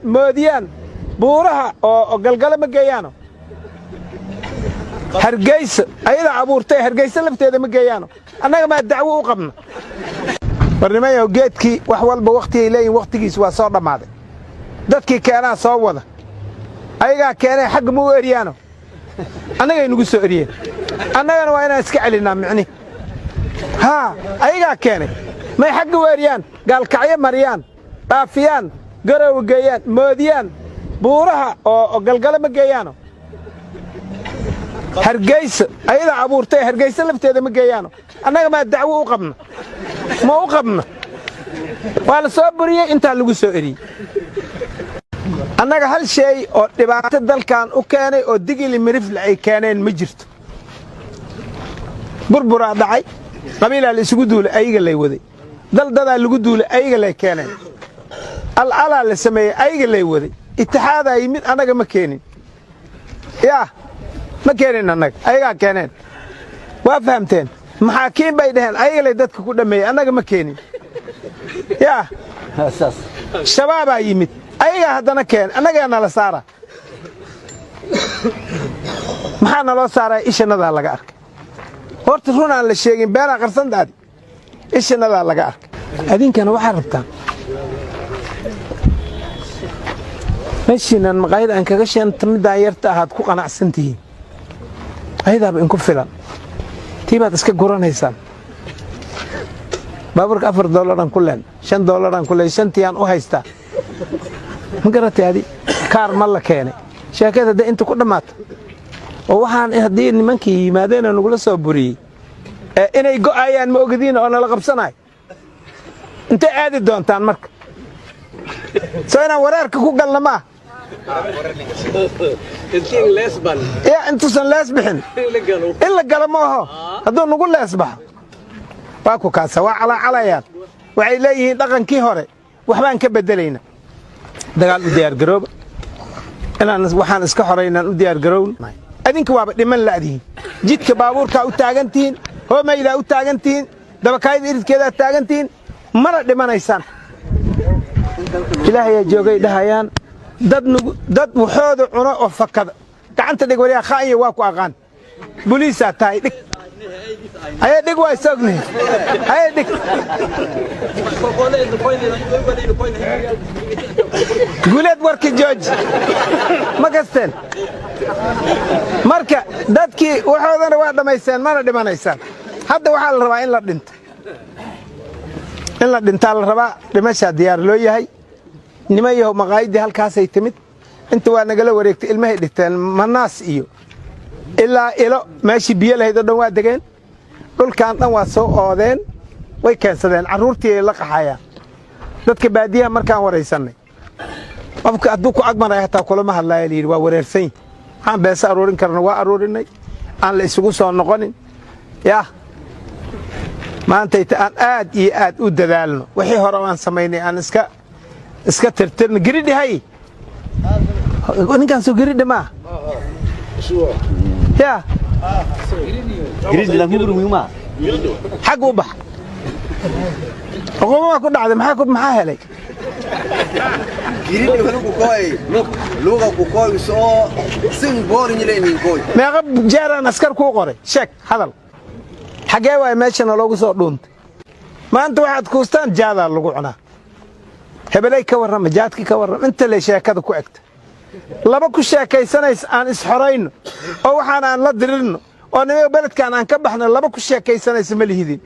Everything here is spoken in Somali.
moodiyaan buuraha oo galgala ma geeyaano hargeysa ayada abuurtay hargeysa lafteeda ma geeyaano annaga ma dacwo u qabno barnaamijyo geedkii wax walba waqti ay leeyihiin waqtigiis waa soo dhamaaday dadkii keenaa soo wada ayaga keenay xaq mu eriyaano annaga inagu soo eriyeen annagana waa inaan iska celinaa micni ayaga keenay may xaq u eriyaan gaalkacyo mariyaan dhaafiyaan garow geeyaan moodiyaan buuraha oo galgala ma geeyaano hargeysa ayada abuurtay hargeysa lafteeda ma geeyaano annaga ma dacwo u qabno ma u qabno waa la soo buriyay inta lagu soo eriyay annaga hal shay oo dhibaato dalkan u keenay oo digili mirif ay keeneen ma jirto burbura dhacay qabiilaa la isugu duulay ayaga lay waday daldadaa lagu duulay ayaga lay keeneen alala la sameeyay ayaga lay waday itixaada yimid annaga ma keenin ma keenin annaga ayaga keeneen waa fahamteen maxaakiin bay dhaheen ayaga lay dadka ku dhameeyay annaga ma keenin shabaabaa yimid ayaga haddana keen annaga nala saara maxaa naloo saaraa ishanadaa laga arkay horta run aan la sheegin beenaa qarsandaadi ishanadaa laga arkay adinkana waxaa rabtaan meeshiinan maqaayad aan kaga sheenta midaan yarta ahaad ku qanacsan tihiin ayadaaba inku filan tii baad iska guranaysaan baaburka $4 ku leen $5 ku leen shantiyan u haystaa ma garatay adi kaar ma la keenay sheekada da inta ku dhamaato oo waxaan hadii nimankii yimaadeen nagula soo buriyay inay go'ayaan ma ogadiin oo nala qabsanaay inta aadi doontaan marka soo inaan wareerka ku galna ma intuusan lees bixin in la galo ma aho hadduu nagu lees baxo waa ku kaasa waa calaacalayaan waxay leeyihiin dhaqankii hore waxbaan ka beddelayna dagaal u diyaargarooba waxaan iska xoraynaan u diyaargarowna adinka waaba dhiman la'dihiin jidka baabuurkaa u taagantihiin hoomaydaa u taagantihiin dabakaayada iridkeedaa taagantihiin mana dhimanaysaan ilaahayaa joogay dhahayaan dad waxooda cuno oo fakada gacanta dhig waliyaa khaanya waa ku aqaan buliisaa tahay dhig ayay dhig waa isognahay ayay dhig guuleed warka jooji ma kasteen marka dadkii waxoodana waa dhammaysteen mana dhimanaysaan hadda waxaa la rabaa in la dhintaa la rabaa dhimashaa diyaar loo yahay nima yahow maqaayadii halkaasay timid inta waa nagala wareegtay ilmahay dhigteen manaas iyo ilaa ilo meeshii biyo lahayd oo dhan waa degeen dhulkan dhan waa soo oodeen way keensadeen carruurtii ay la qaxayaan dadka baadiyaha markaan waraysannay qofka hadduu ku agmaraya hataa kulama hadlaaya layidhi waa wareersan yihin waxaan beesa aruurin karna waa aruurinay aan la isugu soo noqonin maantayta aan aad iyo aad u dadaalno wixii hore aan samaynay aan iska tirtirno giridhi hay ninkaan soo giridhi maa xag u bax uqumama ku dhacday maxaa helay meeqa jeeraan askar kuu qoray sheeg hadal xaggee waay meeshana loogu soo dhuuntay maanta waxaad kuustaan jaadaa lagu cunaa hebelay ka warrama jaadkii ka warrama inta le sheekada ku egta laba ku sheekaysanays aan isxorayno oo waxaan aan la dirirno oo nimaga beledkaan aan ka baxno laba ku sheekaysanaysa ma lihidin